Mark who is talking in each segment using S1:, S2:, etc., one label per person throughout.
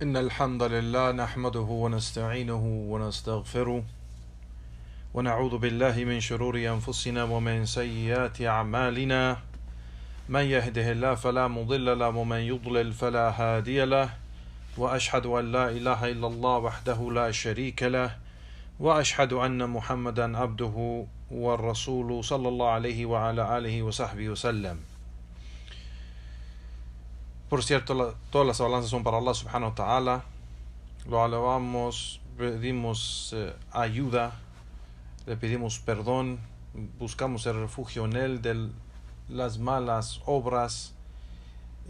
S1: إن الحمد لله نحمده ونستعينه ونستغفره ونعوذ بالله من شرور أنفسنا ومن سيئات أعمالنا من يهده الله فلا مضل له ومن يضلل فلا هادي له وأشهد أن لا إله إلا الله وحده لا شريك له وأشهد أن محمدا عبده والرسول صلى الله عليه وعلى آله وصحبه وسلم. Por cierto, todas las alabanzas son para Allah subhanahu wa ta'ala. Lo alabamos, pedimos ayuda, le pedimos perdón, buscamos el refugio en Él de las malas obras,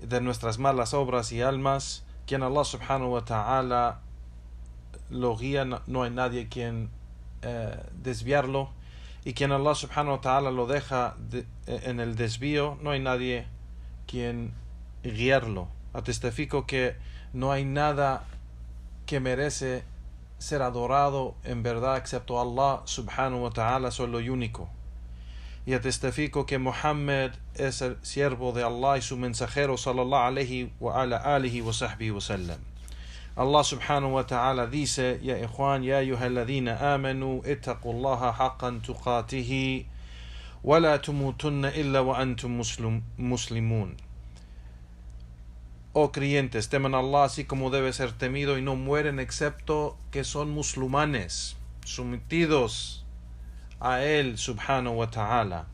S1: de nuestras malas obras y almas. Quien Allah subhanahu wa ta'ala lo guía, no hay nadie quien desviarlo. Y quien Allah subhanahu wa ta'ala lo deja en el desvío, no hay nadie quien guiarlo. Testifico que no hay nada que merece ser adorado en verdad excepto Allah subhanahu wa ta'ala solo y único. Y testifico que Muhammad es el siervo de Allah y su mensajero sallallahu alayhi wa ala alihi wa sahbihi wa sallam. Allah subhanahu wa ta'ala dice: Ya ikhwan, ya ayyuhalladhina amanu ittaqullaha haqqan tuqatihi wa la tumutunna illa wa antum muslimun. Oh creyentes, teman a Allah así como debe ser temido y no mueren excepto que son musulmanes, sometidos a Él subhanahu wa ta'ala.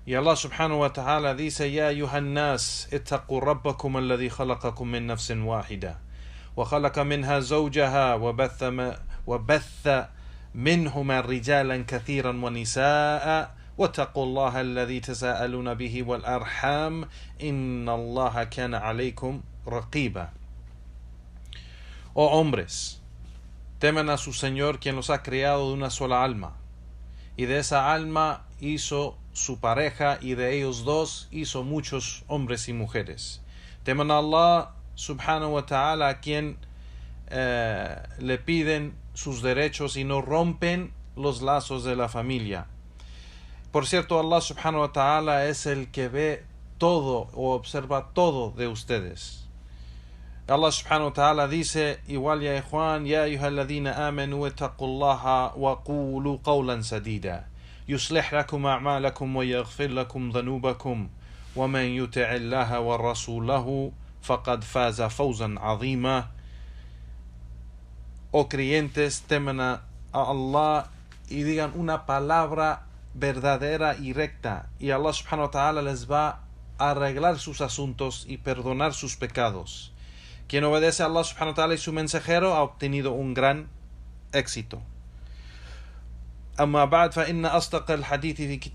S1: Y Allah subhanahu wa ta'ala dice: Ya ayuhan nas, ittaqu rabbakum alladhi khalaqakum min nafsin wahida wa khalaqa minha zawjaha wa batha minhuma rijalan kathiran wa nisaa واتقوا الله الذي تساءلون به والأرحام إن الله كان عليكم رقيبا. Oh hombres, teman a su Señor quien los ha creado de una sola alma, y de esa alma hizo su pareja, y de ellos dos hizo muchos hombres y mujeres. Teman a Allah subhanahu wa ta'ala, a quien le piden sus derechos y no rompen los lazos de la familia. Por cierto, Allah subhanahu wa ta'ala es el que ve todo o observa todo de ustedes. Allah subhanahu wa ta'ala dice igual: Ya ikhwan, ya ayyuhalladhina amanu ittaqullaha wa qulu qawlan sadida yuslih lakum a'malakum wa yaghfir lakum dhanubakum wa man yuti'illaha wa rasulahu faqad faza fawzan 'azima. Oh creyentes, teman a Allah y digan una palabra verdadera y recta, y Allah subhanahu wa ta'ala les va a arreglar sus asuntos y perdonar sus pecados. Quien obedece a Allah subhanahu wa ta'ala y su mensajero ha obtenido un gran éxito. أما بعد فإن أصدق الحديث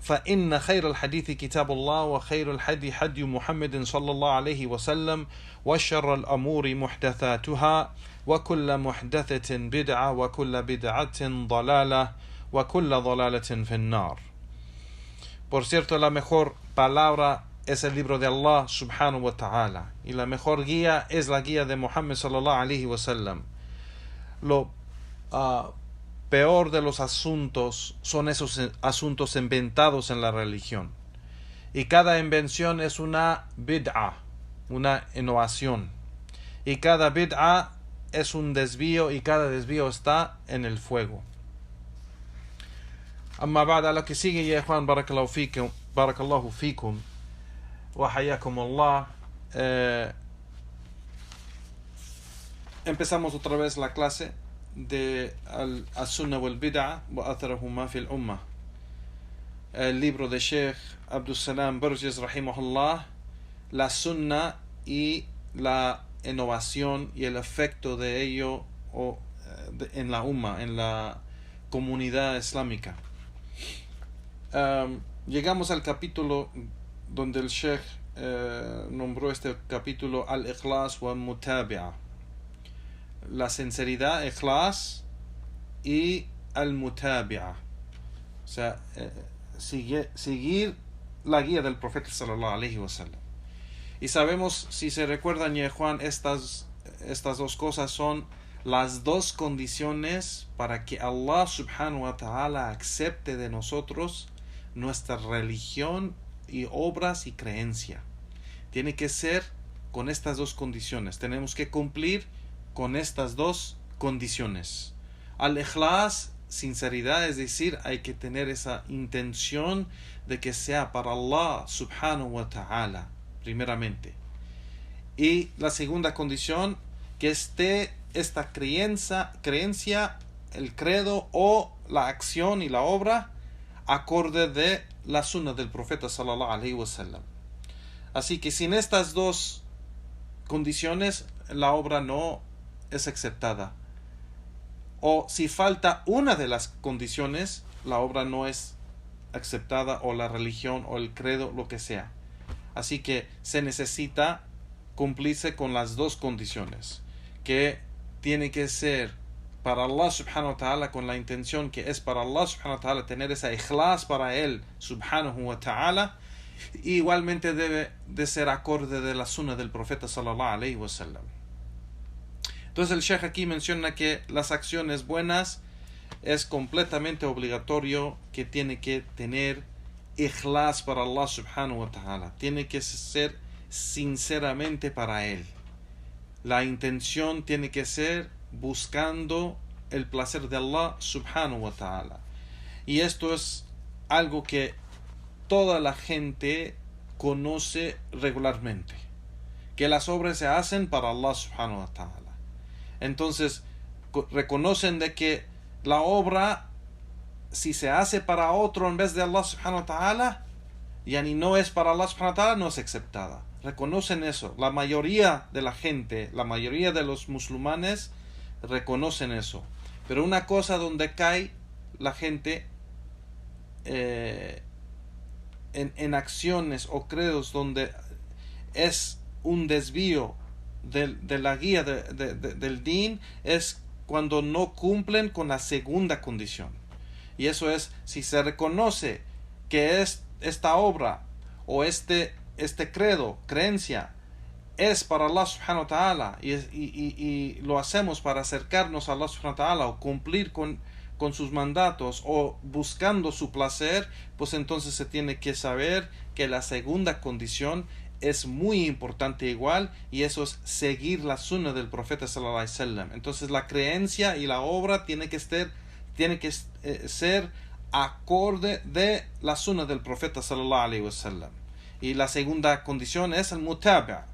S1: فإن خير الحديث كتاب الله وخير الحدي حدي محمد صلى الله عليه وسلم وشر الأمور محدثاتها وكل محدثة بدعة وكل بدعة ضلالة وكل ضلالة في النار. Por cierto, la mejor palabra es el libro de Allah subhanahu wa ta'ala, y la mejor guía es la guía de Muhammad sallallahu alayhi wa sallam. Lo peor de los asuntos son esos asuntos inventados en la religión, y cada invención es una bid'a, una innovación, y cada bid'a es un desvío, y cada desvío está en el fuego. أما بعد, a lo que sigue, ya ikhwan, barakallahu fikum wa hayakum Allah. Empezamos otra vez la clase de al-Sunnah wal-Bid'ah wa atharahuma fil ummah, el libro de Sheikh Abdul Salam Burjes rahimahullah, la Sunnah y la innovación y el efecto de ello en la umma, en la comunidad islámica. Llegamos al capítulo donde el Sheikh nombró este capítulo al-Ikhlas wa mutabi'a, la sinceridad, ikhlas, y al-mutabi'a, o sea, seguir la guía del profeta sallallahu alayhi wa sallam. Y sabemos, si se recuerdan, ya Juan, estas dos cosas son las dos condiciones para que Allah subhanahu wa ta'ala acepte de nosotros nuestra religión y obras y creencia. Tiene que ser con estas dos condiciones. Tenemos que cumplir con estas dos condiciones. Al-Ikhlas, sinceridad, es decir, hay que tener esa intención de que sea para Allah subhanahu wa ta'ala, primeramente. Y la segunda condición, que esté esta creencia, el credo o la acción y la obra acorde de la sunna del profeta sallallahu alaihi wasallam. Así que sin estas dos condiciones la obra no es aceptada. O si falta una de las condiciones, la obra no es aceptada, o la religión o el credo, lo que sea. Así que se necesita cumplirse con las dos condiciones, que tiene que ser para Allah subhanahu wa ta'ala, con la intención que es para Allah subhanahu wa ta'ala, tener esa ikhlas para él subhanahu wa ta'ala. Igualmente debe de ser acorde de la sunna del profeta sallallahu alaihi wasallam. Entonces el Sheikh aquí menciona que las acciones buenas es completamente obligatorio que tiene que tener ikhlas para Allah subhanahu wa ta'ala. Tiene que ser sinceramente para él. La intención tiene que ser buscando el placer de Allah subhanahu wa ta'ala. Y esto es algo que toda la gente conoce regularmente, que las obras se hacen para Allah subhanahu wa ta'ala. Entonces reconocen de que la obra, si se hace para otro en vez de Allah subhanahu wa ta'ala, yani no es para Allah subhanahu wa ta'ala, no es aceptada. Reconocen eso. La mayoría de la gente, la mayoría de los musulmanes reconocen eso. Pero una cosa donde cae la gente en acciones o credos donde es un desvío de la guía del din, es cuando no cumplen con la segunda condición. Y eso es, si se reconoce que esta obra o este credo, creencia, es para Allah subhanahu wa ta'ala y lo hacemos para acercarnos a Allah subhanahu wa ta'ala o cumplir con sus mandatos o buscando su placer, pues entonces se tiene que saber que la segunda condición es muy importante igual, y eso es seguir la sunna del profeta sallallahu alaihi wasallam. Entonces la creencia y la obra tiene que ser acorde de la sunna del profeta sallallahu alaihi wasallam. Y la segunda condición es el mutabat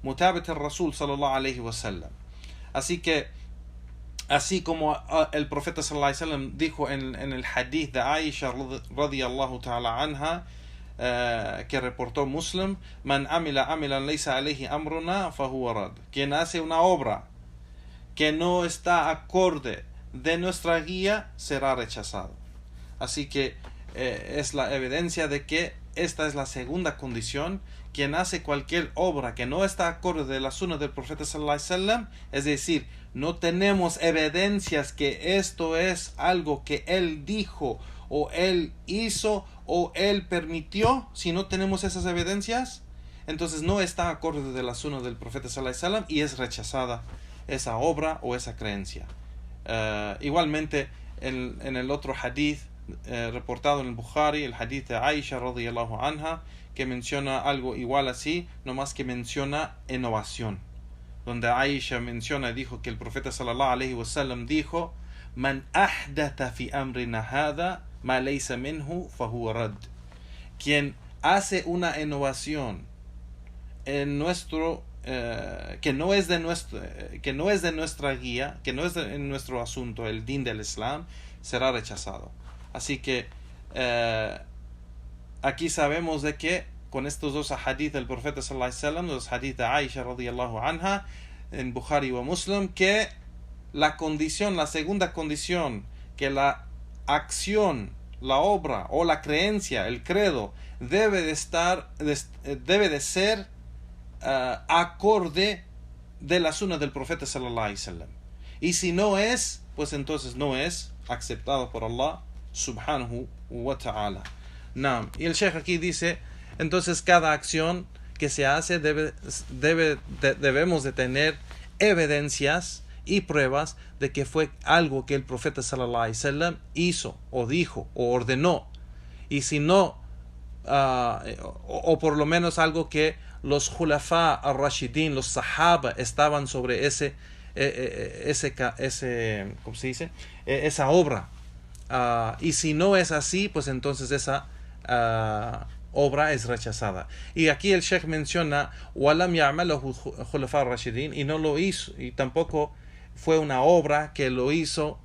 S1: el Rasul sallallahu alaihi wasallam. Así que, así como el profeta sallallahu alaihi wasallam dijo en el hadith de Aisha radiyallahu ta'ala anha, que reportó Muslim, man amila amilan laysa alayhi amruna fahuwa rad. Quien hace una obra que no está acorde de nuestra guía será rechazado. Así que es la evidencia de que esta es la segunda condición. Quien hace cualquier obra que no está acorde de la sunna del profeta sallallahu alaihi wasallam, es decir, no tenemos evidencias que esto es algo que él dijo o él hizo o él permitió, si no tenemos esas evidencias, entonces no está acorde de la sunna del profeta sallallahu alaihi wasallam y es rechazada esa obra o esa creencia. Igualmente en el otro hadith reportado en el Bukhari, el hadith de Aisha radiyallahu anha, que menciona algo igual así, nomás que menciona innovación, donde Aisha dijo que el profeta sallallahu alaihi wasallam dijo: man ahdatha fi amrina hadha ma laysa minhu fahuwa rad. Quien hace una innovación en nuestro que no es de nuestra guía, que no es en nuestro asunto, el din del Islam, será rechazado. Así que aquí sabemos de que con estos dos hadith del profeta sallallahu alaihi wasallam, los hadith de Aisha radiyallahu anha en Bukhari o Muslim, que la segunda condición, que la acción, la obra o la creencia, el credo, debe de ser acorde de la sunna del profeta sallallahu alaihi wasallam. Y si no es, pues entonces no es aceptado por Allah subhanahu wa ta'ala. Y el Sheikh aquí dice, entonces cada acción que se hace debemos de tener evidencias y pruebas de que fue algo que el profeta sallallahu alaihi wasallam hizo o dijo o ordenó, y si no, o por lo menos algo que los Khulafa al-Rashidin, los Sahaba, estaban sobre ¿cómo se dice? Esa obra. Y si no es así, pues entonces esa obra es rechazada. Y aquí el Sheikh menciona Walam ya'malahu Khulafa al-Rashidin, y no lo hizo, y tampoco fue una obra que lo hizo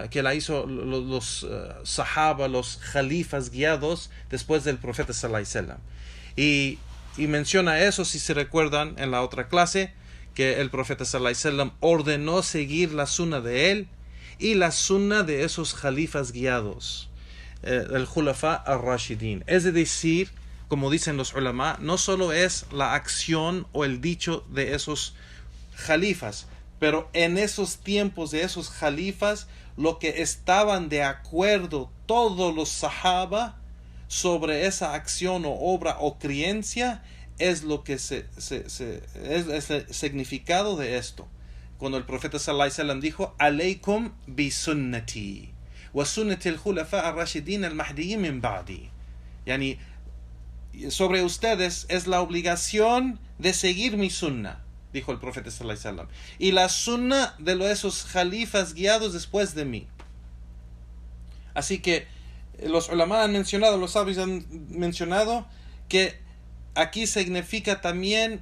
S1: que la hizo los Sahaba, los Khalifas guiados después del profeta sallallahu alaihi wasallam. Y menciona eso, si se recuerdan, en la otra clase, que el profeta sallallahu alaihi wasallam ordenó seguir la sunna de él y la sunna de esos Khalifas guiados, el Khulafa al-Rashidin. Es decir, como dicen los ulama, no solo es la acción o el dicho de esos Khalifas, pero en esos tiempos de esos Khalifas, lo que estaban de acuerdo todos los Sahaba sobre esa acción o obra o creencia, es lo que es el significado de esto. Cuando el profeta sallallahu alaihi wasallam dijo alaykum bi sunnati wa sunnati al-khulafa ar-rashidin al-mahdiyyin min ba'di, yani sobre ustedes es la obligación de seguir mi sunna, dijo el profeta sallallahu alaihi wasallam, y la sunna de esos Khalifas guiados después de mí. Así que los ulama han mencionado, los sabios han mencionado que aquí significa también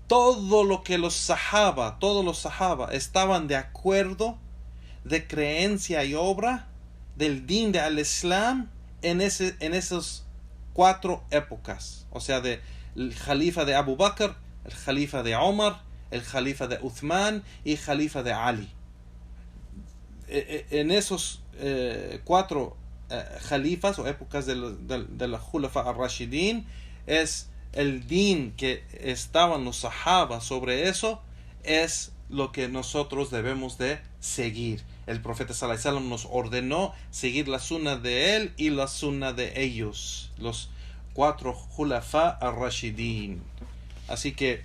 S1: todo lo que todos los sahaba estaban de acuerdo de creencia y obra del din de al-Islam en esas 4 épocas, o sea, del Khalifa de Abu Bakr, el Khalifa de Omar, el Khalifa de Uthman y el Khalifa de Ali. En esos 4 Khalifas o épocas de la Khulafa al-Rashidin, es el din que estaban los Sahaba sobre eso, es lo que nosotros debemos de seguir. El profeta sallallahu alaihi wasallam nos ordenó seguir la sunna de él y la sunna de ellos, los 4 Khulafa al-Rashidin. Así que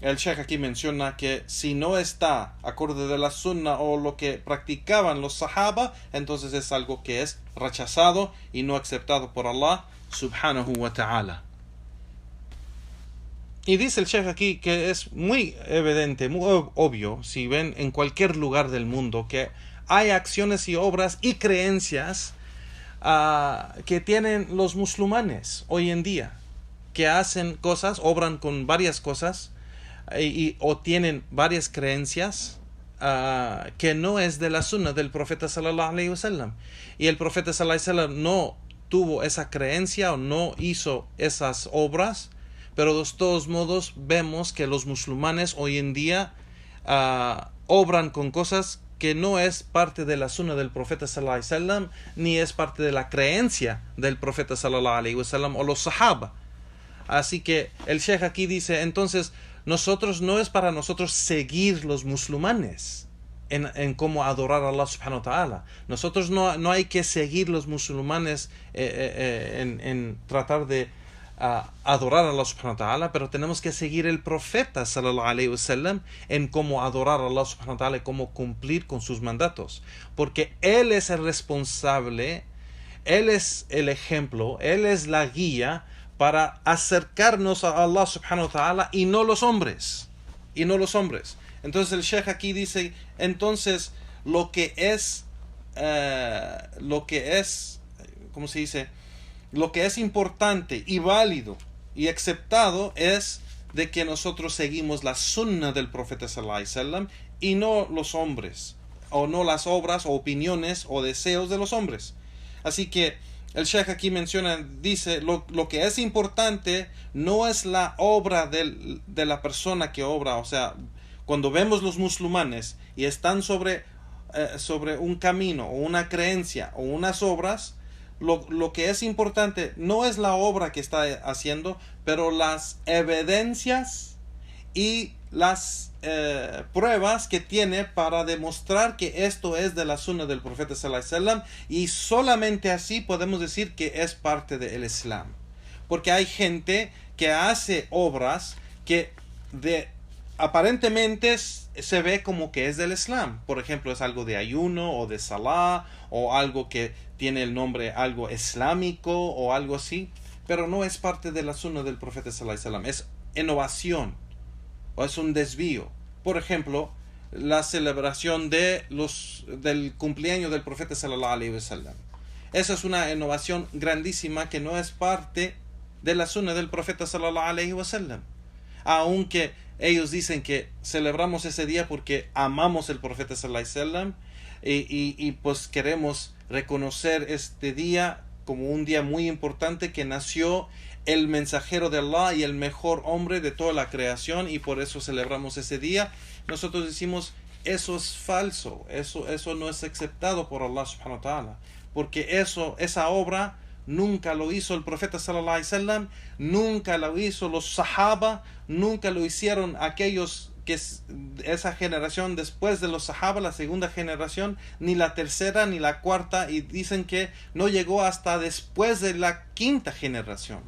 S1: el Sheikh aquí menciona que si no está acorde de la sunna o lo que practicaban los Sahaba, entonces es algo que es rechazado y no aceptado por Allah subhanahu wa ta'ala. Y dice el Sheikh aquí que es muy evidente, muy obvio, si ven en cualquier lugar del mundo, que hay acciones y obras y creencias que tienen los musulmanes hoy en día, que hacen cosas, obran con varias cosas o tienen varias creencias que no es de la sunna del profeta sallallahu alaihi wasallam. Y el profeta sallallahu alaihi wasallam no tuvo esa creencia o no hizo esas obras, pero de todos modos vemos que los musulmanes hoy en día obran con cosas que no es parte de la sunna del profeta sallallahu alaihi wasallam, ni es parte de la creencia del profeta sallallahu alaihi wasallam o los sahaba. Así que el Sheikh aquí dice, entonces no es para nosotros seguir los musulmanes en cómo adorar a Allah subhanahu wa ta'ala. Nosotros no hay que seguir los musulmanes en tratar de adorar a Allah subhanahu wa ta'ala, pero tenemos que seguir el profeta sallallahu alaihi wasallam en cómo adorar a Allah subhanahu wa ta'ala y cómo cumplir con sus mandatos, porque él es el responsable, él es el ejemplo, él es la guía para acercarnos a Allah subhanahu wa ta'ala y no los hombres. Entonces el Sheikh aquí dice, entonces lo que es ¿cómo se dice? Lo que es importante y válido y aceptado es de que nosotros seguimos la sunna del profeta sallallahu alaihi wasallam y no los hombres, o no las obras o opiniones o deseos de los hombres. Así que el Sheikh aquí dice, lo que es importante no es la obra de la persona que obra. O sea, cuando vemos los musulmanes y están sobre un camino o una creencia o unas obras, lo que es importante no es la obra que está haciendo, pero las evidencias y las pruebas que tiene para demostrar que esto es de la sunna del profeta sallallahu alaihi wasallam, y solamente así podemos decir que es parte del Islam. Porque hay gente que hace obras que aparentemente se ve como que es del Islam. Por ejemplo, es algo de ayuno o de salah o algo que tiene el nombre algo islámico o algo así, pero no es parte de la sunna del profeta sallallahu alaihi wasallam. Es innovación o es un desvío. Por ejemplo, la celebración del cumpleaños del profeta sallallahu alaihi wasallam. Esa es una innovación grandísima que no es parte de la sunna del profeta sallallahu alaihi wasallam. Aunque ellos dicen que celebramos ese día porque amamos el profeta sallallahu alaihi wasallam y pues queremos reconocer este día como un día muy importante que nació el mensajero de Allah y el mejor hombre de toda la creación, y por eso celebramos ese día. Nosotros decimos, eso es falso, eso no es aceptado por Allah subhanahu wa ta'ala, porque esa obra nunca lo hizo el profeta sallallahu alaihi wasallam, nunca lo hizo los sahaba, nunca lo hicieron aquellos que esa generación después de los sahaba, la segunda generación, ni la tercera ni la cuarta, y dicen que no llegó hasta después de la quinta generación.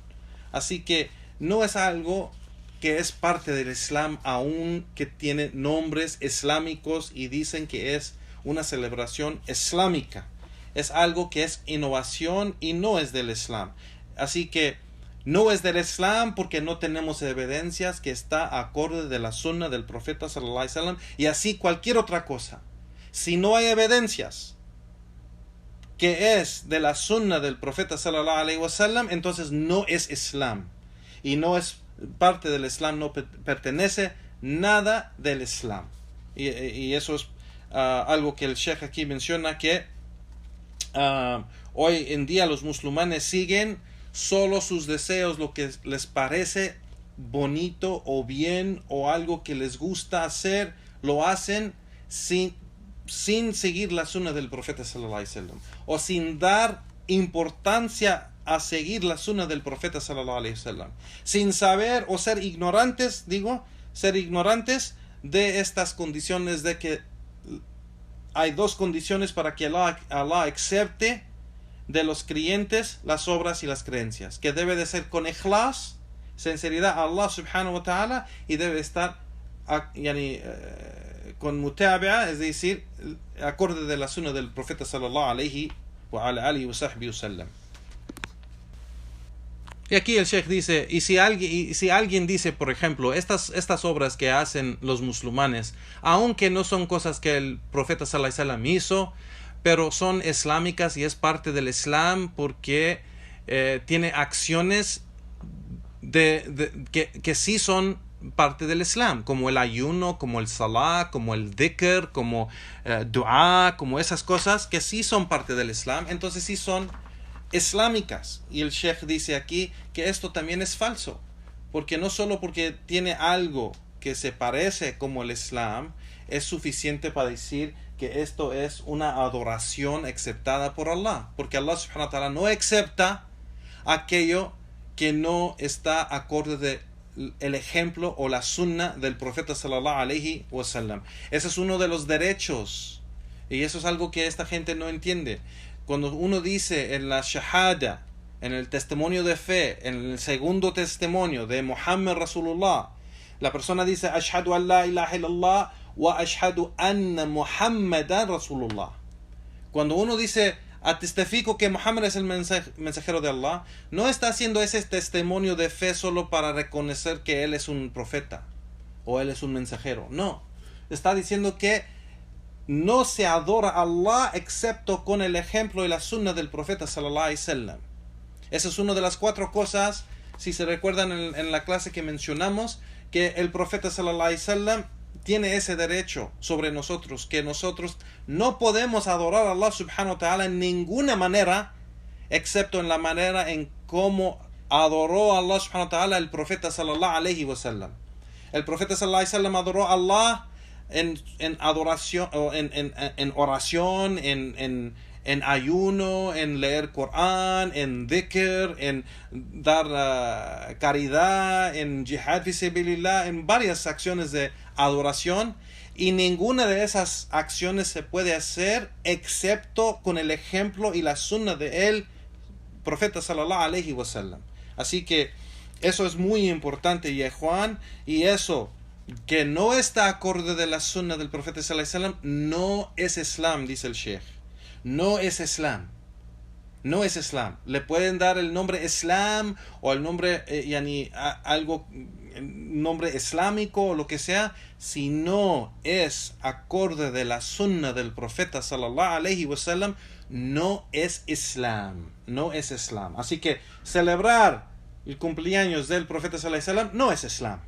S1: Así que no es algo que es parte del Islam, aún que tiene nombres islámicos y dicen que es una celebración islámica. Es algo que es innovación y no es del Islam. Así que no es del Islam porque no tenemos evidencias que está acorde de la sunna del profeta sallallahu alaihi wasallam, y así cualquier otra cosa. Si no hay evidencias que es de la sunna del profeta sallallahu alaihi wasallam, entonces no es Islam y no es parte del Islam, no pertenece nada del Islam. Y eso es algo que el Sheikh aquí menciona, que hoy en día los musulmanes siguen solo sus deseos, lo que les parece bonito o bien o algo que les gusta hacer, lo hacen sin seguir la sunna del profeta sallallahu alaihi wasallam, o sin dar importancia a seguir la sunna del profeta sallallahu alaihi wasallam, sin saber o ser ignorantes de estas condiciones, de que hay dos condiciones para que Allah acepte de los creyentes las obras y las creencias, que debe de ser con ikhlas, sinceridad a Allah subhanahu wa ta'ala, y debe estar con mutabi'a, es decir, acorde de la sunna del profeta sallallahu alaihi wa alihi wa sahbihi wa sallam. Y aquí el Sheikh dice, y si alguien dice, por ejemplo, estas obras que hacen los musulmanes, aunque no son cosas que el profeta sallallahu alaihi wasallam hizo, pero son islámicas y es parte del Islam porque tiene acciones que sí son parte del Islam, como el ayuno, como el salah, como el dhikr, como dua, como esas cosas que sí son parte del Islam, entonces sí son islámicas. Y el Sheikh dice aquí que esto también es falso, porque no solo porque tiene algo que se parece como el Islam es suficiente para decir que esto es una adoración aceptada por Allah, porque Allah subhanahu wa ta'ala no acepta aquello que no está acorde de el ejemplo o la sunna del profeta sallallahu alaihi wasallam. Ese es uno de los derechos, y eso es algo que esta gente no entiende. Cuando uno dice en la shahada, en el testimonio de fe, en el segundo testimonio de Muhammad Rasulullah, la persona dice ashhadu an la ilaha illallah wa ashhadu anna Muhammadan Rasulullah. Cuando uno dice atestifico que Muhammad es el mensajero de Allah, no está haciendo ese testimonio de fe solo para reconocer que él es un profeta o él es un mensajero. No, está diciendo que no se adora a Allah excepto con el ejemplo y la sunna del profeta sallallahu alaihi wasallam. Esa es una de las 4 cosas, si se recuerdan en la clase que mencionamos, que el profeta sallallahu alaihi wasallam tiene ese derecho sobre nosotros, que nosotros no podemos adorar a Allah subhanahu wa ta'ala en ninguna manera, excepto en la manera en cómo adoró a Allah subhanahu wa ta'ala el profeta sallallahu alaihi wasallam. El profeta sallallahu alaihi wasallam adoró a Allah en adoración, en oración, en ayuno, en leer Corán, en dhikr, en dar caridad, en jihad fi sabilillah, en varias acciones de adoración, y ninguna de esas acciones se puede hacer excepto con el ejemplo y la sunna de el profeta sallallahu alaihi wasallam. Así que eso es muy importante, y Juan, y eso que no está acorde de la sunna del profeta sallallahu alaihi wasallam no es Islam, dice el Sheikh. No es Islam. No es Islam. Le pueden dar el nombre Islam o el nombre algo nombre islámico o lo que sea, si no es acorde de la sunna del profeta sallallahu alaihi wasallam, no es Islam, no es Islam. Así que celebrar el cumpleaños del profeta sallallahu alaihi wasallam no es Islam.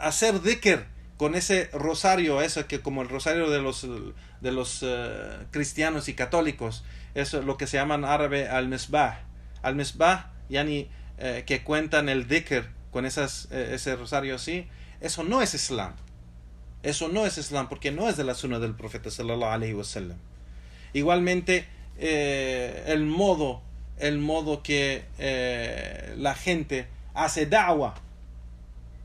S1: Hacer dhikr con ese rosario, eso que como el rosario de los cristianos y católicos, eso es lo que se llama en árabe al-misbah. Al-misbah, yani que cuentan el dhikr con ese rosario así, eso no es Islam. Eso no es Islam, porque no es de la sunna del profeta sallallahu alaihi wasallam. Igualmente, el modo que la gente hace da'wah,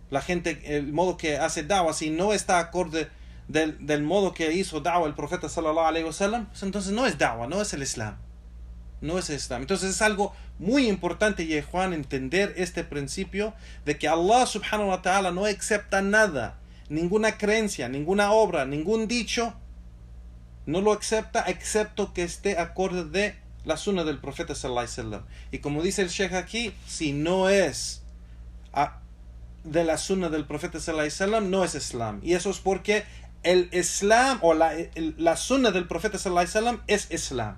S1: el modo que hace da'wah, si no está acorde del modo que hizo da'wah el profeta sallallahu alaihi wasallam, entonces no es da'wah, no es el Islam. No es el Islam. Entonces es algo muy importante, Yehuan, entender este principio de que Allah subhanahu wa ta'ala no acepta nada, ninguna creencia, ninguna obra, ningún dicho, no lo acepta excepto que esté acorde de la sunna del profeta sallallahu alaihi wasallam. Y como dice el Sheikh aquí, si no es de la sunna del profeta sallallahu alaihi wasallam, no es Islam. Y eso es porque el Islam o la sunna del profeta sallallahu alaihi wasallam es Islam.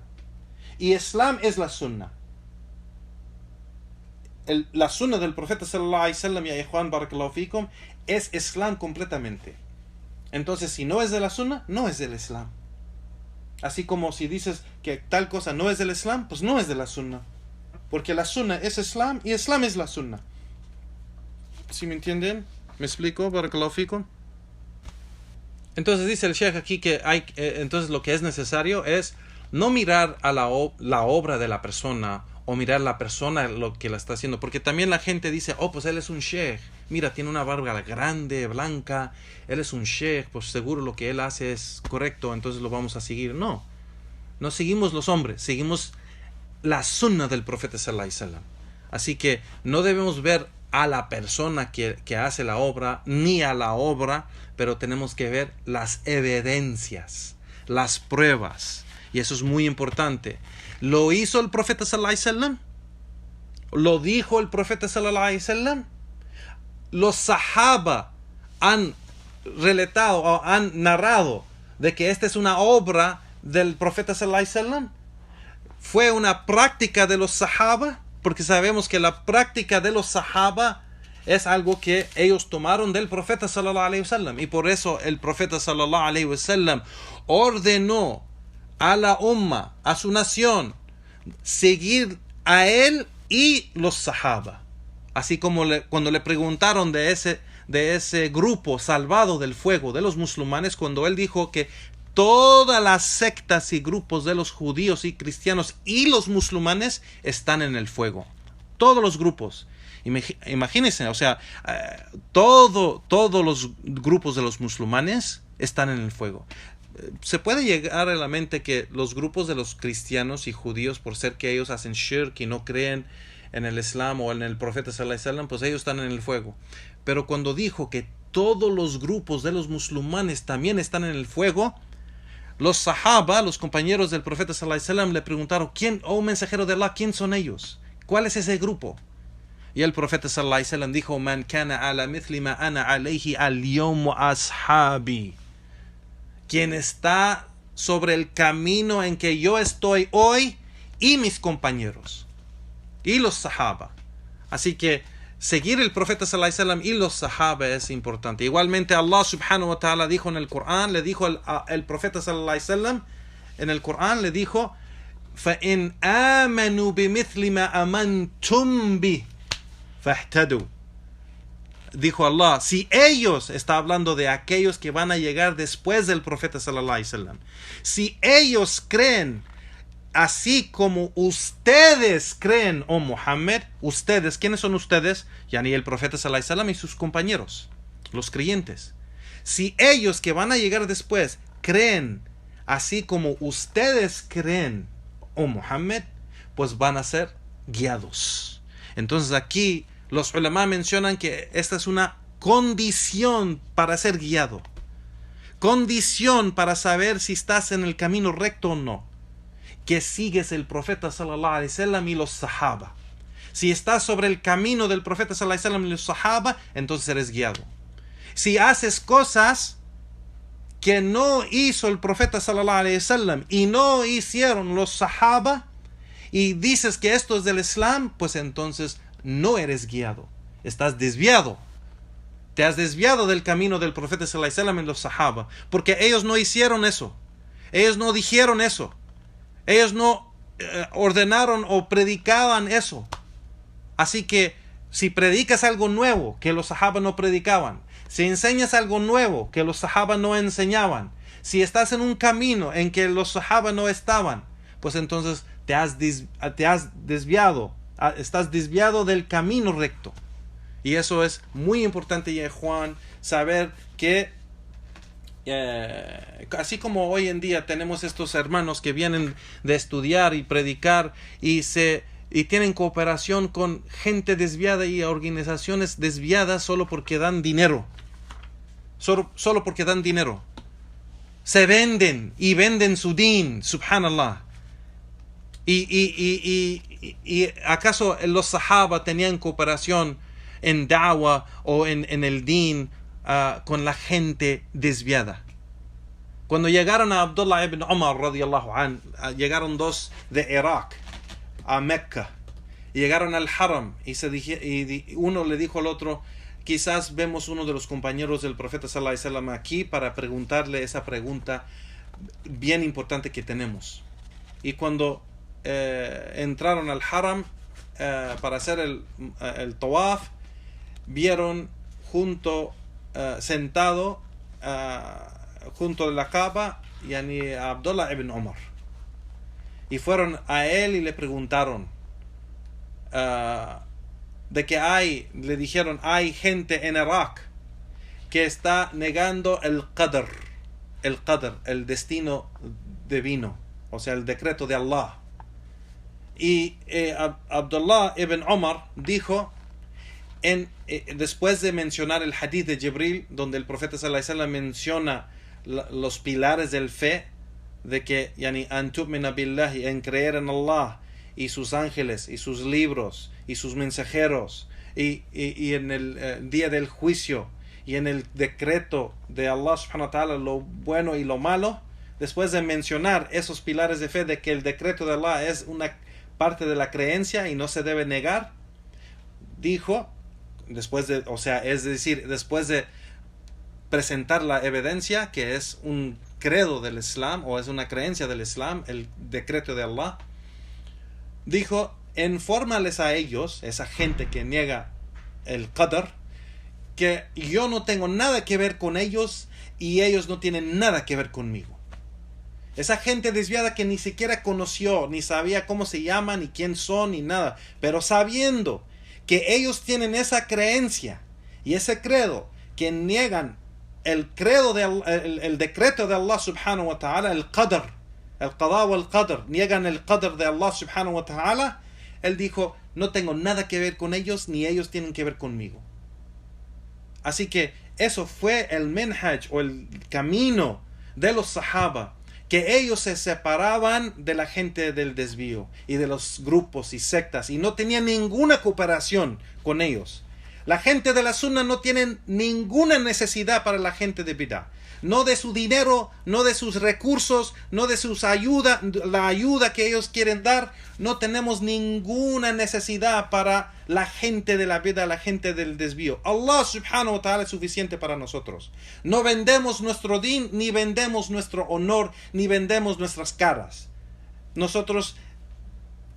S1: Y Islam es la sunna. La sunna del profeta sallallahu alaihi wasallam, ya ikhwan barakallahu fikum, es Islam completamente. Entonces, si no es de la sunna, no es del Islam. Así como si dices que tal cosa no es del Islam, pues no es de la sunna. Porque la sunna es Islam y Islam es la sunna. ¿Sí me entienden? ¿Me explico? Barakallahu fikum. Entonces dice el Sheikh aquí que entonces lo que es necesario es no mirar a la obra de la persona o mirar la persona lo que la está haciendo, porque también la gente dice, oh, pues él es un sheikh, mira, tiene una barba grande, blanca, él es un sheikh, pues seguro lo que él hace es correcto, entonces lo vamos a seguir. No seguimos los hombres, seguimos la sunna del profeta sallallahu alaihi wasallam. Así que no debemos ver a la persona que hace la obra, ni a la obra, pero tenemos que ver las evidencias, las pruebas. Y eso es muy importante. ¿Lo hizo el profeta sallallahu alaihi wasallam? ¿Lo dijo el profeta sallallahu alaihi wasallam? Los sahaba han relatado o han narrado de que esta es una obra del profeta sallallahu alaihi wasallam. ¿Fue una práctica de los sahaba? Porque sabemos que la práctica de los sahaba es algo que ellos tomaron del profeta sallallahu alaihi wasallam. Y por eso el profeta sallallahu alaihi wasallam ordenó a la umma, a su nación, seguir a él y los sahaba. Así como cuando le preguntaron de ese grupo salvado del fuego de los musulmanes, cuando él dijo que todas las sectas y grupos de los judíos y cristianos y los musulmanes están en el fuego. Todos los grupos. Imagínense, o sea, todos los grupos de los musulmanes están en el fuego. Se puede llegar a la mente que los grupos de los cristianos y judíos, por ser que ellos hacen shirk y no creen en el Islam o en el profeta sallallahu alaihi wasallam, pues ellos están en el fuego. Pero cuando dijo que todos los grupos de los musulmanes también están en el fuego, los sahaba, los compañeros del profeta sallallahu alaihi wasallam, le preguntaron, oh mensajero de Allah, ¿quién son ellos? ¿Cuál es ese grupo? Y el profeta sallallahu alaihi wasallam dijo, man kana ala mithli ma ana alayhi al-yawm ashabi. Quien está sobre el camino en que yo estoy hoy y mis compañeros y los sahaba. Así que seguir el profeta sallallahu alaihi wasallam y los sahaba es importante. Igualmente Allah subhanahu wa ta'ala dijo en el Corán, le dijo el profeta sallallahu alaihi wasallam en el Corán, le dijo, فَإِنْ آمَنُوا بِمِثْلِ مَا أَمَنْتُمْ بِهِ فَاهْتَدُوا. Dijo Allah, si ellos, está hablando de aquellos que van a llegar después del profeta sallallahu alaihi wasallam, si ellos creen así como ustedes creen, oh Muhammad, ustedes, ¿quiénes son ustedes? Yani el profeta sallallahu alaihi wasallam y sus compañeros, los creyentes. Si ellos que van a llegar después creen así como ustedes creen, oh Muhammad, pues van a ser guiados. Entonces aquí los ulama mencionan que esta es una condición para ser guiado. Condición para saber si estás en el camino recto o no. Que sigues el profeta sallallahu alaihi wasallam y los sahaba. Si estás sobre el camino del profeta sallallahu alaihi wasallam y los sahaba, entonces eres guiado. Si haces cosas que no hizo el profeta sallallahu alaihi wasallam y no hicieron los sahaba, y dices que esto es del Islam, pues entonces no eres guiado. Estás desviado. Te has desviado del camino del profeta sallallahu alaihi wasallam y los sahaba, porque ellos no hicieron eso. Ellos no dijeron eso. Ellos no ordenaron o predicaban eso. Así que si predicas algo nuevo que los sahaba no predicaban, si enseñas algo nuevo que los sahaba no enseñaban, si estás en un camino en que los sahaba no estaban, pues entonces te has desviado, estás desviado del camino recto. Y eso es muy importante, ya Juan, saber que así como hoy en día tenemos estos hermanos que vienen de estudiar y predicar y tienen cooperación con gente desviada y organizaciones desviadas solo porque dan dinero. Solo porque dan dinero. Se venden y venden su din, subhanallah. ¿Y acaso los sahaba tenían cooperación en da'wah o en el din con la gente desviada? Cuando llegaron a Abdullah ibn Umar radiyallahu an, llegaron dos de Irak a Mecca, y llegaron al Haram y uno le dijo al otro: quizás vemos uno de los compañeros del profeta sallallahu alaihi wasallam aquí para preguntarle esa pregunta bien importante que tenemos. Y cuando entraron al Haram para hacer el tawaf, vieron sentado junto a la Kaaba a Abdullah ibn Umar, y fueron a él y le preguntaron de que le dijeron: hay gente en Irak que está negando el qadr, el destino divino, o sea, el decreto de Allah. Y Abdullah ibn Umar dijo, después de mencionar el hadith de Jibril, donde el profeta sallallahu alaihi wasallam menciona los pilares del fe, de que an tu'mina billahi, en creer en Allah y sus ángeles y sus libros y sus mensajeros y en el día del juicio y en el decreto de Allah subhanahu wa ta'ala, lo bueno y lo malo. Después de mencionar esos pilares de fe, de que el decreto de Allah es una parte de la creencia y no se debe negar, dijo, después de presentar la evidencia, que es un credo del Islam o es una creencia del Islam, el decreto de Allah, dijo: infórmales a ellos, esa gente que niega el qadr, que yo no tengo nada que ver con ellos y ellos no tienen nada que ver conmigo. Esa gente desviada que ni siquiera conoció, ni sabía cómo se llaman, ni quién son, ni nada, pero sabiendo que ellos tienen esa creencia y ese credo, que niegan el credo el decreto de Allah subhanahu wa ta'ala, el qadr, el qada wal qadr, niegan el qadr de Allah subhanahu wa ta'ala. Él dijo: no tengo nada que ver con ellos, ni ellos tienen que ver conmigo. Así que eso fue el manhaj o el camino de los sahaba, que ellos se separaban de la gente del desvío y de los grupos y sectas, y no tenían ninguna cooperación con ellos. La gente de la sunna no tiene ninguna necesidad para la gente de bid'ah, no de su dinero, no de sus recursos, no de sus la ayuda que ellos quieren dar. No tenemos ninguna necesidad para la gente de la bid'ah, la gente del desvío. Allah subhanahu wa ta'ala es suficiente para nosotros. No vendemos nuestro din, ni vendemos nuestro honor, ni vendemos nuestras caras. Nosotros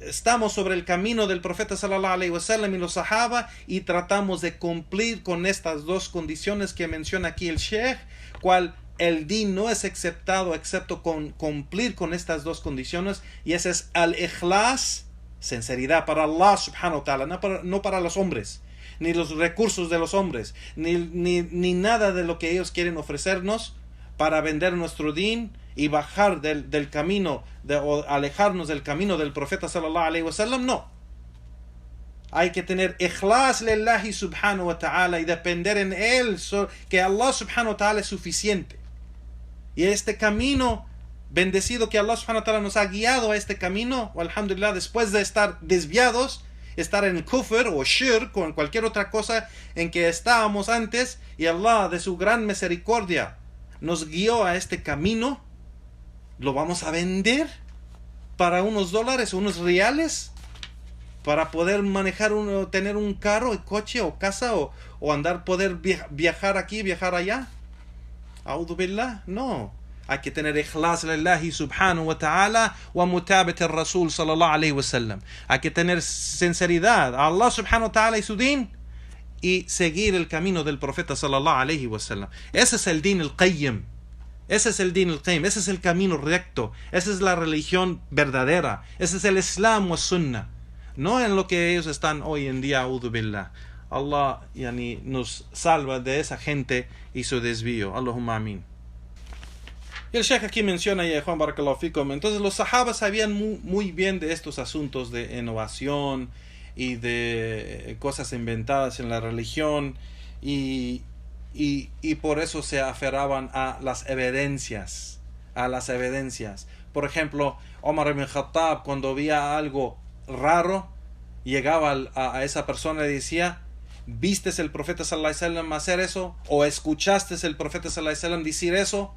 S1: estamos sobre el camino del profeta sallallahu alaihi wasallam y los sahaba, y tratamos de cumplir con estas dos condiciones que menciona aquí el Sheikh, cual el din no es aceptado excepto con cumplir con estas dos condiciones, y ese es al-ikhlas, sinceridad para Allah subhanahu wa ta'ala, no para los hombres, ni los recursos de los hombres, ni nada de lo que ellos quieren ofrecernos para vender nuestro din y bajar del camino, o alejarnos del camino del profeta sallallahu alaihi wasallam. No. Hay que tener ikhlas lillahi subhanahu wa ta'ala y depender en él, que Allah subhanahu wa ta'ala es suficiente. Y este camino bendecido que Allah subhanahu wa ta'ala nos ha guiado a este camino, alhamdulillah, después de estar desviados, estar en kufr o shirk o en cualquier otra cosa en que estábamos antes, y Allah de su gran misericordia nos guió a este camino, ¿lo vamos a vender para unos dólares, unos reales? Para poder manejar tener un carro, coche o casa o andar, poder viajar aquí, viajar allá. A'udhu billah, no. Hay que tener ikhlas lillahi subhanahu wa ta'ala wa mutabat al-Rasul sallallahu alayhi wa sallam. Hay que tener sinceridad a Allah subhanahu wa ta'ala y su din, y seguir el camino del profeta sallallahu alayhi wa sallam. Ese es el din al-qayyim. Ese es el din al-qayyim. Ese es el camino recto. Esa es la religión verdadera. Ese es el Islam wa sunnah. No en lo que ellos están hoy en día, a'udhu billah. Allah nos salva de esa gente y su desvío. Allahumma amin. Y el Sheikh aquí menciona, ya Juan Barakallahu Fikum, entonces los sahabas sabían muy bien de estos asuntos de innovación y de cosas inventadas en la religión, y por eso se aferraban a las evidencias. Por ejemplo, Omar ibn Khattab, cuando veía algo raro, llegaba a esa persona y decía: ¿vistes el profeta sallallahu alaihi wasallam hacer eso? ¿O escuchaste el profeta sallallahu alaihi wasallam decir eso?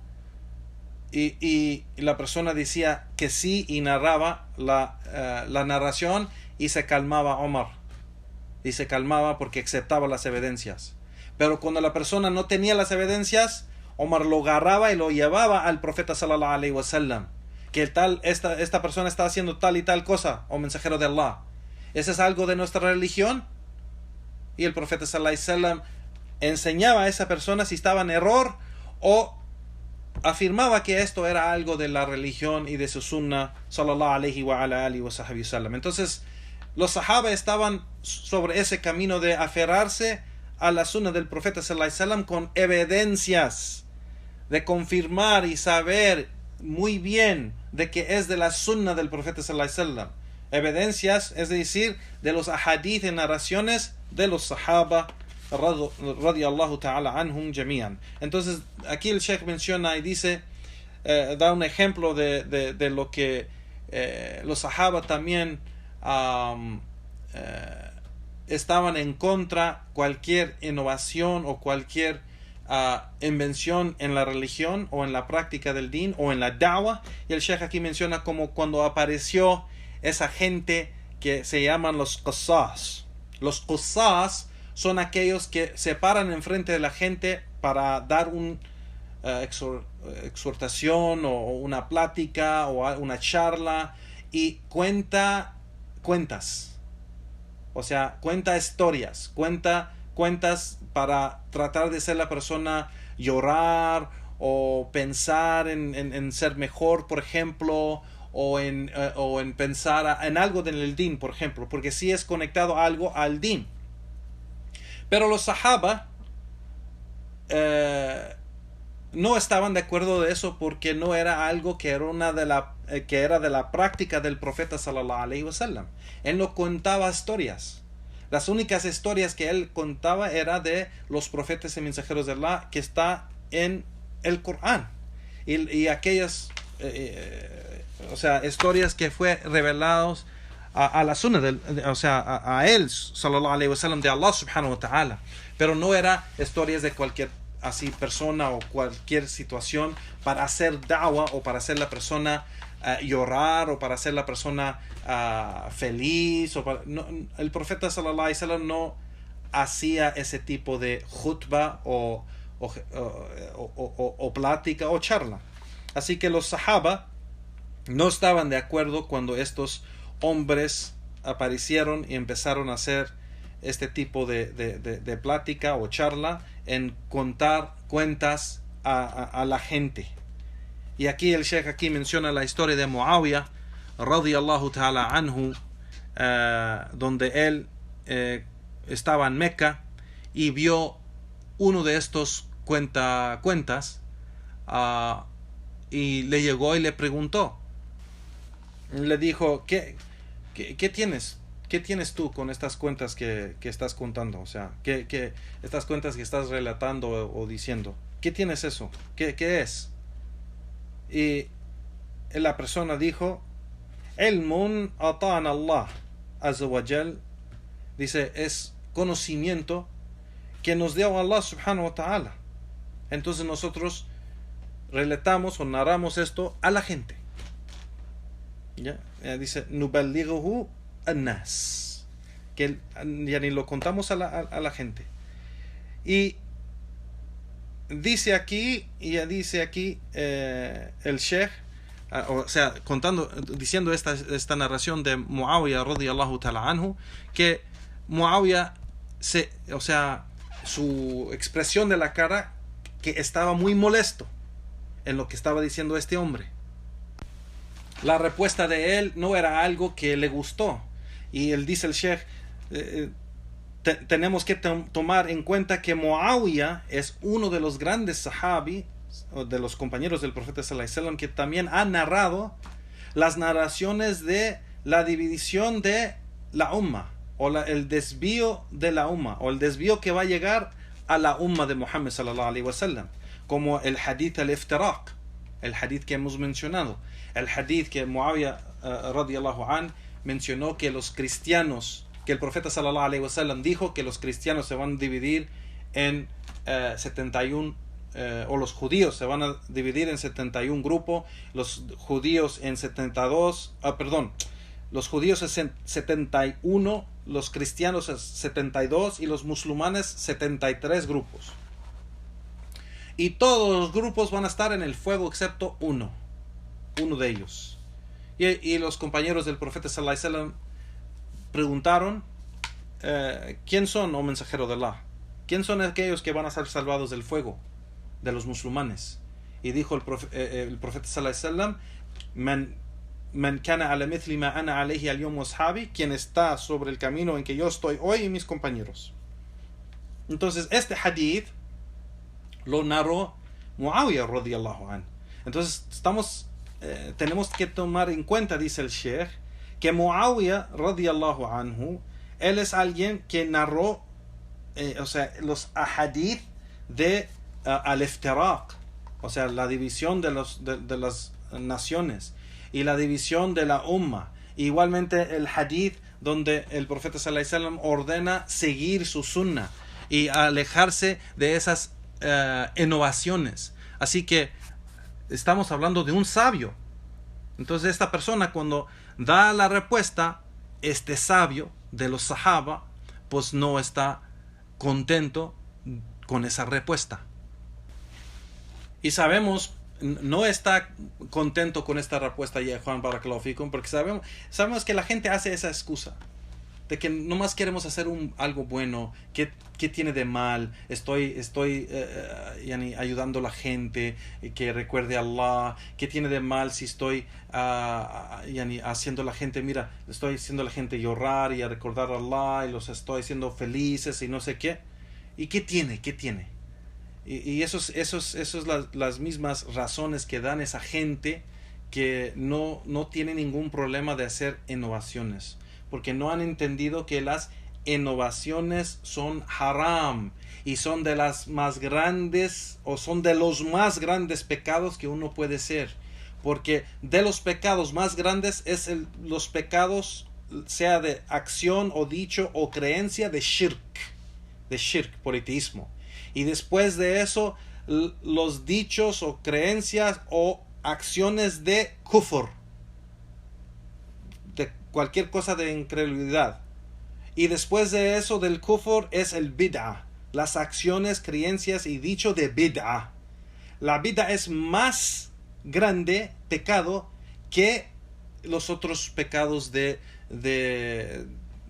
S1: Y la persona decía que sí, y narraba la narración, y se calmaba Omar. Y se calmaba porque aceptaba las evidencias. Pero cuando la persona no tenía las evidencias, Omar lo agarraba y lo llevaba al profeta sallallahu alaihi wasallam. Que esta persona está haciendo tal y tal cosa, o mensajero de Allah. ¿Ese es algo de nuestra religión? Y el profeta sallallahu alaihi wasallam enseñaba a esa persona si estaba en error, o afirmaba que esto era algo de la religión y de su sunnah sallallahu alaihi wa ala alihi wa sahbihi sallam. Entonces los sahaba estaban sobre ese camino de aferrarse a la sunnah del profeta sallallahu alaihi wasallam con evidencias, de confirmar y saber muy bien de que es de la sunnah del profeta sallallahu alaihi wasallam. Evidencias, es decir, de los ahadith y narraciones de los sahaba radiyallahu ta'ala anhum jami'an. Entonces aquí el Sheikh menciona y dice, da un ejemplo de lo que los sahaba también estaban en contra cualquier innovación o cualquier invención en la religión o en la práctica del din o en la da'wah. Y el Sheikh aquí menciona como cuando apareció esa gente que se llaman los qussas. Los qussas son aquellos que se paran enfrente de la gente para dar una exhortación o una plática o una charla, y cuentas. O sea, cuenta historias, cuentas para tratar de hacer la persona llorar o pensar en ser mejor, por ejemplo, o en pensar en algo del din, por ejemplo, porque sí es conectado algo al din. Pero los sahaba no estaban de acuerdo de eso, porque no era algo que era de la práctica del profeta sallallahu alaihi wasallam. Él no contaba historias. Las únicas historias que él contaba era de los profetas y mensajeros de Allah, que está en el Corán, y aquellas historias que fue revelados a la sunnah a él sallallahu alaihi wasallam, de Allah subhanahu wa ta'ala. Pero no era historias de cualquier persona o cualquier situación para hacer da'wah o para hacer la persona llorar o para hacer la persona feliz. El profeta sallallahu alaihi wasallam no hacía ese tipo de khutbah o plática o charla. Así que los sahaba no estaban de acuerdo cuando estos hombres aparecieron y empezaron a hacer este tipo de plática o charla, en contar cuentas a la gente. Y aquí el Sheikh aquí menciona la historia de Muawiyah radiyallahu ta'ala anhu, donde él estaba en Meca y vio uno de estos cuentas, y le llegó y le preguntó, le dijo: ¿Qué tienes? ¿Qué tienes tú con estas cuentas que estás contando? O sea, ¿qué estas cuentas que estás relatando o diciendo? ¿Qué tienes eso? ¿Qué es? Y la persona dijo: Ilmun ata'ana Allah azza wa jal Dice, es conocimiento que nos dio Allah subhanahu wa ta'ala. Entonces nosotros relatamos o narramos esto a la gente. ¿Ya? Dice, nuballighuhu an-nas. Que ya ni lo contamos a la gente. Y dice aquí el Sheikh, o sea, diciendo esta narración de Muawiyah radiyallahu ta'ala anhu, que Muawiyah su expresión de la cara, que estaba muy molesto en lo que estaba diciendo este hombre. La respuesta de él no era algo que le gustó. Y él dice, el Sheikh, tenemos que tomar en cuenta que Muawiyah es uno de los grandes sahabi, de los compañeros del profeta sallallahu alaihi wasallam, que también ha narrado las narraciones de la división de la umma, o el desvío de la umma, o el desvío que va a llegar a la umma de Muhammad sallallahu alaihi wasallam, como el hadith al-iftiraq, el hadith que hemos mencionado, el hadith que Muawiyah radiyallahu an mencionó, que los cristianos, que el profeta sallallahu alaihi wasallam dijo que los cristianos se van a dividir en 71, o los judíos se van a dividir en 71 grupos, los judíos en 72, los judíos en 71, los cristianos en 72 y los musulmanes 73 grupos. Y todos los grupos van a estar en el fuego excepto uno de ellos. Y los compañeros del profeta sallallahu alaihi wasallam preguntaron, ¿quién son, oh mensajero de Allah? ¿Quién son aquellos que van a ser salvados del fuego de los musulmanes? Y dijo el profeta sallallahu alaihi wasallam, man kana ala mithli ma ana alayhi al-yawm wa ashabi, quien está sobre el camino en que yo estoy hoy y mis compañeros. Entonces este hadith lo narró Muawiyah radiyallahu anhu. Entonces tenemos que tomar en cuenta, dice el Sheikh, que Muawiyah radiyallahu anhu, él es alguien que narró los ahadith de al-iftiraq, o sea, la división de las naciones y la división de la umma. Igualmente el hadith donde el profeta sallallahu alaihi wasallam ordena seguir su sunnah y alejarse de esas innovaciones. Así que estamos hablando de un sabio. Entonces esta persona, cuando da la respuesta, este sabio de los sahaba, pues no está contento con esa respuesta. Y sabemos, no está contento con esta respuesta ya Juan Barakallahu Fikum, porque sabemos que la gente hace esa excusa de que nomás queremos hacer algo bueno. ¿Qué tiene de mal? Estoy ayudando a la gente que recuerde a Allah. ¿Qué tiene de mal si estoy haciendo a la gente, mira, estoy haciendo a la gente llorar y a recordar a Allah y los estoy haciendo felices y no sé qué? ¿Y qué tiene? Y esos las mismas razones que dan esa gente que no tiene ningún problema de hacer innovaciones, porque no han entendido que las innovaciones son haram y son de las más grandes, o son de los más grandes pecados que uno puede ser, porque de los pecados más grandes es los pecados, sea de acción o dicho o creencia, de shirk, politeísmo. Y después de eso, los dichos o creencias o acciones de kufr, de cualquier cosa de incredulidad. Y después de eso, del kufr, es el bid'ah, las acciones, creencias y dicho de bid'ah. La bid'ah es más grande pecado que los otros pecados de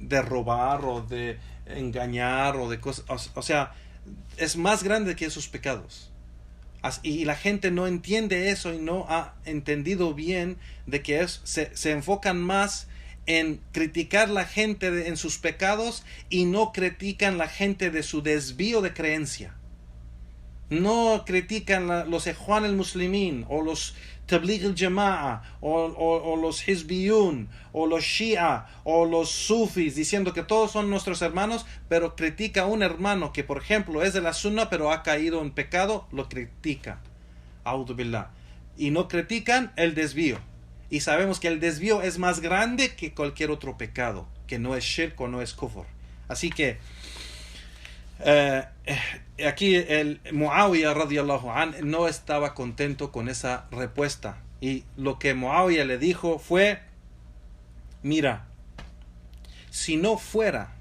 S1: robar o de engañar o de cosas. O sea, es más grande que esos pecados. Y la gente no entiende eso y no ha entendido bien de que se enfocan más en criticar la gente en sus pecados y no critican la gente de su desvío de creencia. No critican los Ikhwan al-Muslimin o los Tabligh al-Jama'a o los Hizbiyun o los Shia o los Sufis, diciendo que todos son nuestros hermanos, pero critica a un hermano que, por ejemplo, es de la Sunna pero ha caído en pecado, lo critica. A'udhu billah. Y no critican el desvío. Y sabemos que el desvío es más grande que cualquier otro pecado, que no es shirk o no es kufr. Así que aquí el Muawiyah radiyallahu an no estaba contento con esa respuesta, y lo que Muawiyah le dijo fue: mira, si no fuera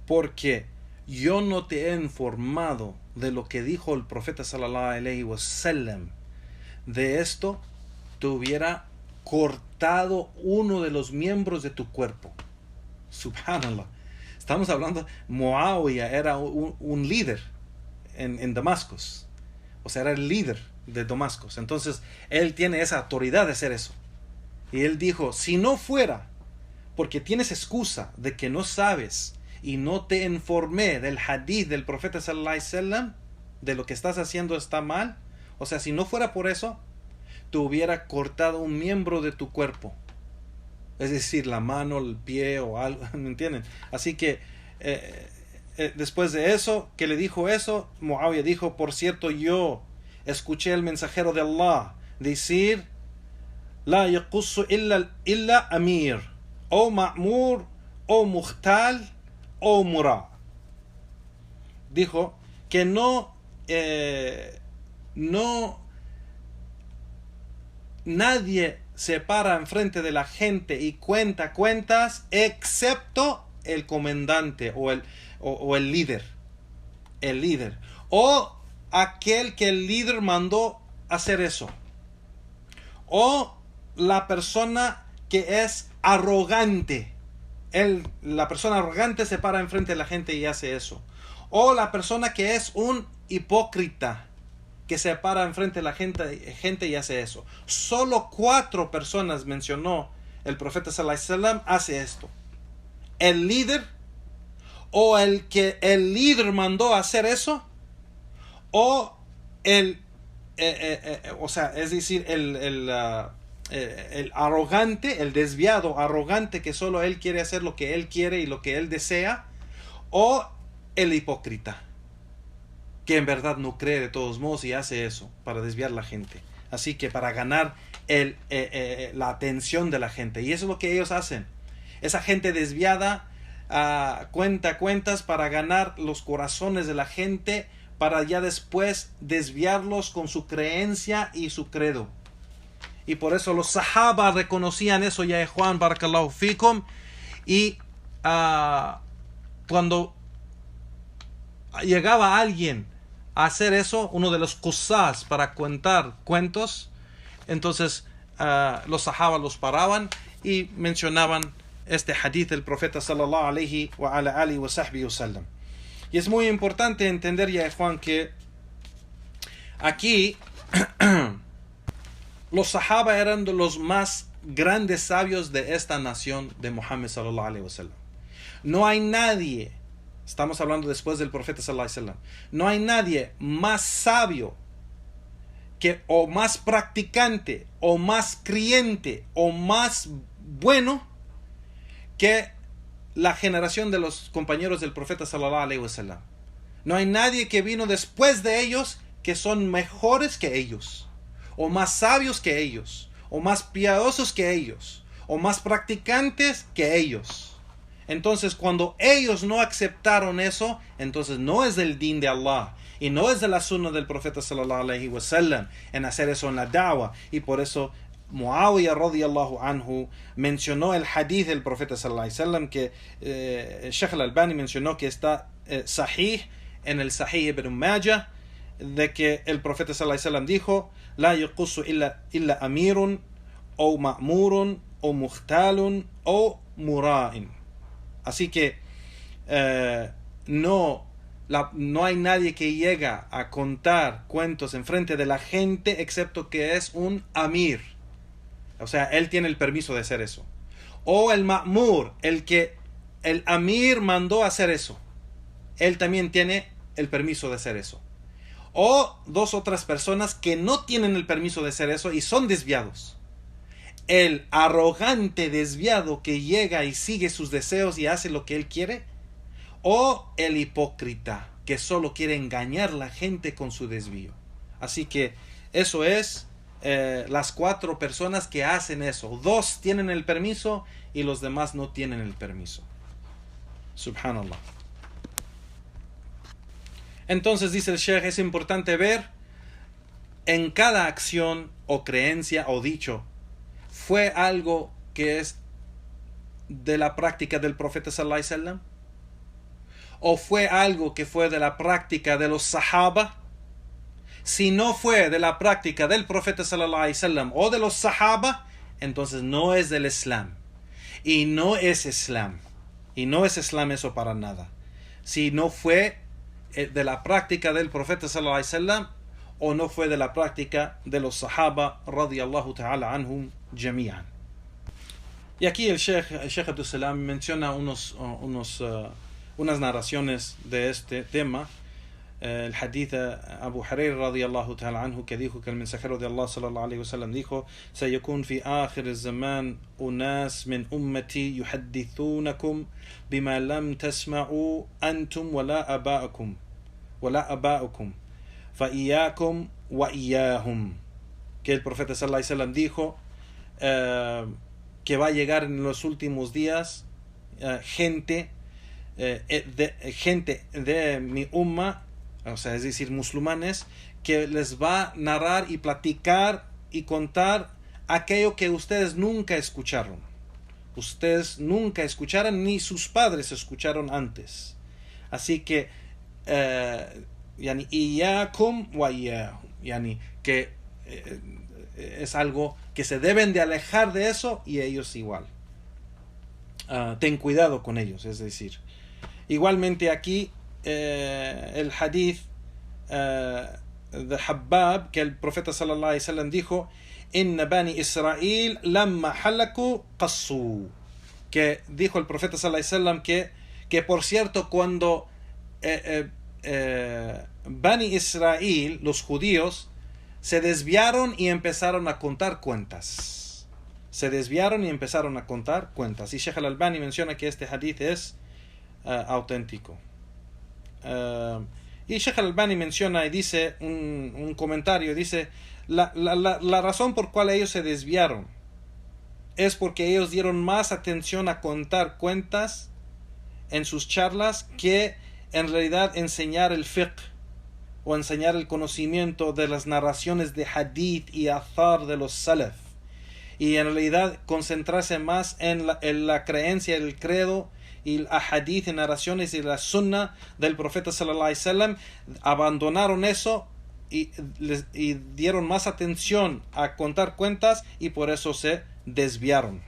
S1: porque yo no te he informado de lo que dijo el profeta sallallahu alaihi wasallam de esto, te hubiera cortado uno de los miembros de tu cuerpo. Subhanallah. Estamos hablando, Muawiyah era un líder en Damascus. O sea, era el líder de Damascus. Entonces, él tiene esa autoridad de hacer eso. Y él dijo: si no fuera porque tienes excusa de que no sabes y no te informé del hadith del profeta sallallahu alaihi wasallam, de lo que estás haciendo está mal, o sea, si no fuera por eso, te hubiera cortado un miembro de tu cuerpo. Es decir, la mano, el pie o algo, ¿me entienden? Así que después de eso, que le dijo eso, Muawiyah dijo: por cierto, yo escuché al mensajero de Allah decir: la yaqussu illa amir, o ma'mur, o muhtal, o mura. Dijo que nadie se para enfrente de la gente y cuenta cuentas excepto el comandante o el líder. El líder. O aquel que el líder mandó hacer eso. O la persona que es arrogante. La persona arrogante se para enfrente de la gente y hace eso. O la persona que es un hipócrita, que se para enfrente de la gente y hace eso. Solo 4 personas mencionó el profeta sallallahu alaihi wasallam hace esto: el líder, o el que el líder mandó a hacer eso, o o sea, es decir, el arrogante, el desviado arrogante, que solo él quiere hacer lo que él quiere y lo que él desea, o el hipócrita, que en verdad no cree de todos modos y hace eso para desviar la gente. Así que para ganar la atención de la gente. Y eso es lo que ellos hacen. Esa gente desviada cuenta cuentas para ganar los corazones de la gente, para ya después desviarlos con su creencia y su credo. Y por eso los sahaba reconocían eso, ya Juan, barakallahu fikum. Y cuando llegaba alguien a hacer eso, uno de los qusas para contar cuentos, entonces los sahaba los paraban y mencionaban este hadith del profeta sallallahu alaihi wa ala alihi wa sahbihi wa sallam. Y es muy importante entender, ya Juan, que aquí los sahaba eran de los más grandes sabios de esta nación de Muhammad sallallahu alaihi wa sallam. No hay nadie, estamos hablando después del profeta sallallahu alaihi wasallam, no hay nadie más sabio o más practicante o más creyente o más bueno que la generación de los compañeros del profeta sallallahu alaihi wasallam. No hay nadie que vino después de ellos que son mejores que ellos, o más sabios que ellos, o más piadosos que ellos, o más practicantes que ellos. Entonces, cuando ellos no aceptaron eso, entonces no es del din de Allah y no es de la sunna del profeta sallallahu alaihi wasallam en hacer eso en la da'wah. Y por eso Muawiyah radiyallahu anhu mencionó el hadith del profeta sallallahu alaihi wasallam que Sheikh al-Albani mencionó que está sahih en el Sahih ibn Majah, de que el profeta sallallahu alaihi wasallam dijo: la yaqussu illa amirun o ma'murun o muhtalun o mura'in. Así que no hay nadie que llega a contar cuentos enfrente de la gente excepto que es un amir. O sea, él tiene el permiso de hacer eso. O el ma'mur, el que el amir mandó a hacer eso, él también tiene el permiso de hacer eso. O 2 otras personas que no tienen el permiso de hacer eso y son desviados. El arrogante desviado que llega y sigue sus deseos y hace lo que él quiere, o el hipócrita que solo quiere engañar a la gente con su desvío. Así que eso es las 4 personas que hacen eso. 2 tienen el permiso y los demás no tienen el permiso. Subhanallah. Entonces dice el Sheikh, es importante ver en cada acción o creencia o dicho, ¿fue algo que es de la práctica del profeta sallallahu alaihi wasallam? ¿O fue algo que fue de la práctica de los sahaba? Si no fue de la práctica del profeta sallallahu alaihi wasallam o de los sahaba, entonces no es del Islam. Y no es Islam. Y no es Islam eso para nada. Si no fue de la práctica del profeta sallallahu alaihi wasallam o no fue de la práctica de los sahaba radiyallahu ta'ala anhum jami'an. Y aquí el Sheikh Abdul Salam menciona unas narraciones de este tema. El hadith Abu Hurairah radiyallahu ta'ala anhu, que dijo que el mensajero de Allah sallallahu alayhi wa sallam dijo: سيكون في آخر الزمان أناس من أمتي يحدثونكم بما لم تسمعوا أنتم ولا أباؤكم فإياكم وإياهم. Que el profeta sallallahu alayhi wa sallam dijo que va a llegar en los últimos días gente de mi umma, o sea, es decir, musulmanes, que les va a narrar y platicar y contar aquello que ustedes nunca escucharon. Ustedes nunca escucharon, ni sus padres escucharon antes. Así que, yani, iyakum wa iyahum, yani, que es algo que se deben de alejar de eso, y ellos igual. Ten cuidado con ellos, es decir. Igualmente aquí el hadith de Habbab, que el profeta sallallahu alaihi wasallam dijo: Inna bani Israel lamma halaku qassu. Que dijo el profeta sallallahu alaihi wasallam que por cierto, cuando Bani Israel, los judíos, se desviaron y empezaron a contar cuentas. Se desviaron y empezaron a contar cuentas. Y Sheikh al-Albani menciona que este hadith es auténtico. Y Sheikh al-Albani menciona y dice un comentario, dice: la razón por cual ellos se desviaron es porque ellos dieron más atención a contar cuentas en sus charlas que en realidad enseñar el fiqh o enseñar el conocimiento de las narraciones de hadith y athar de los salaf, y en realidad concentrarse más en la creencia, el credo y el hadith, en narraciones y la sunna del profeta sallallahu alaihi wasallam. Abandonaron eso y dieron más atención a contar cuentas, y por eso se desviaron.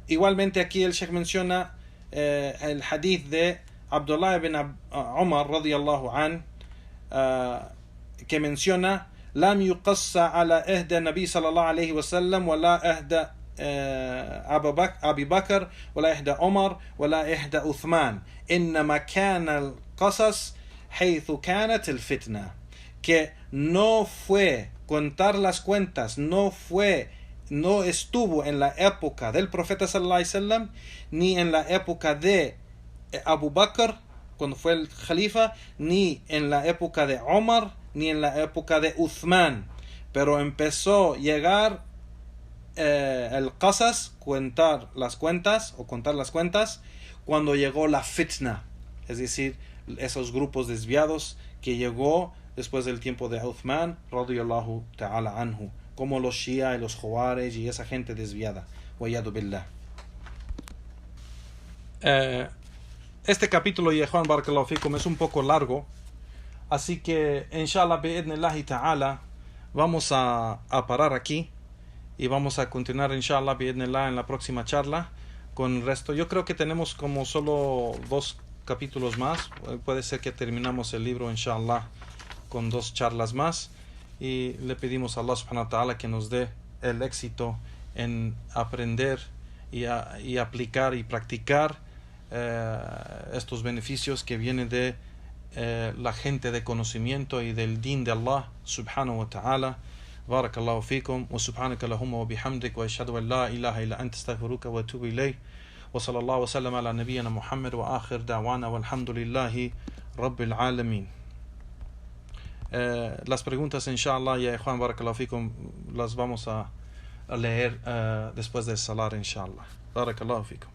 S1: Igualmente aquí el Sheikh menciona el hadith de Abdullah ibn Umar radiyallahu an, que menciona: لم يقص على إهدى النبي صلى الله عليه وسلم ولا إهدى أبي بكر ولا إهدى عمر ولا إهدى عثمان إنما كان القصص حيث كانت الفتنة. Que no fue contar las cuentas, no estuvo en la época del profeta sallallahu alaihi wasallam, ni en la época de Abu Bakr cuando fue el califa, ni en la época de Omar, ni en la época de Uthman. Pero empezó a llegar el qasas, contar las cuentas, cuando llegó la fitna, es decir, esos grupos desviados que llegó después del tiempo de Uthman radiyallahu ta'ala anhu, como los Shia y los Khawarij y esa gente desviada. Wayadu billah. Este capítulo, Yehuan Barakallahu Fikum, es un poco largo, así que inshallah bi'idnillahi ta'ala vamos a parar aquí y vamos a continuar inshallah bi'idnillah en la próxima charla con el resto. Yo creo que tenemos como solo 2 capítulos más. Puede ser que terminamos el libro inshallah con 2 charlas más, y le pedimos a Allah subhanahu wa ta'ala que nos dé el éxito en aprender y aplicar y practicar estos beneficios que vienen de la gente de conocimiento y del din de Allah subhanahu wa ta'ala. Barakallahu fikum wa subhanaka lahumma wa bihamdik wa ashhadu an la ilaha illa anta astaghfiruka wa atubu ilayk wa sallallahu wa sallam ala nabiyyina Muhammad wa akhir da'wana walhamdulillahi rabbil alamin. Las preguntas inshallah, ya Juan Barakallahu fikum, las vamos a leer después de salar, inshallah. Barakallahu fikum.